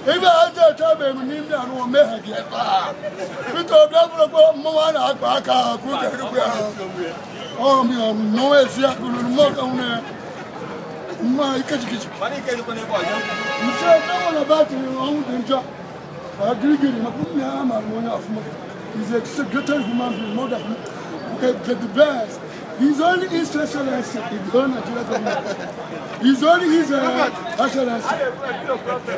Even after time, I'm in India and will make a get back. Because Moana, oh, no, it's not going to work on there. My kitchen. You said no one about your own job. I agree with him. He's a secretary human being, more than the best. He's only His Excellency in the Nigeria government. He's only His Excellency.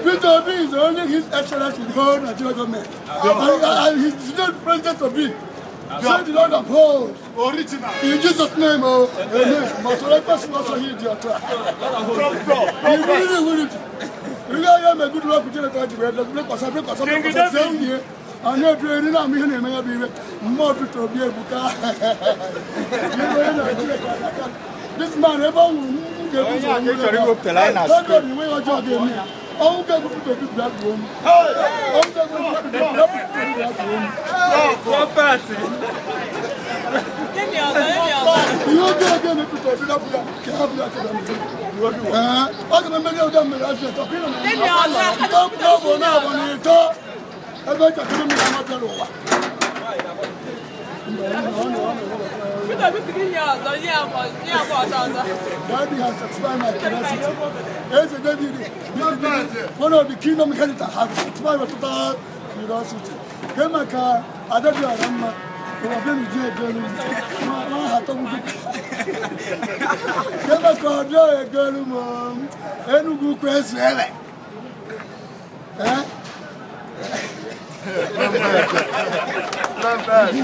Peter Obi is only His Excellency in the whole Nigeria government. And he's not president of it. Say the Lord of hosts. Original. In Jesus' name, oh, amen. Must I pass also hear your track? You really will it. You have a good luck with the country. I know you're not me, maybe more to be able to. This man, everyone get the line. I don't know where you're going. I'm going to put a black room. I'm going to put a black room. Oh, fancy. You're going to put a black room. I'm going to tell you what I'm Daddy has satisfied my curiosity. One of the kingdom inheritors has satisfied my total curiosity. Get my car, I don't know. I'm going to get my car, girl, mom, and who question. Not bad.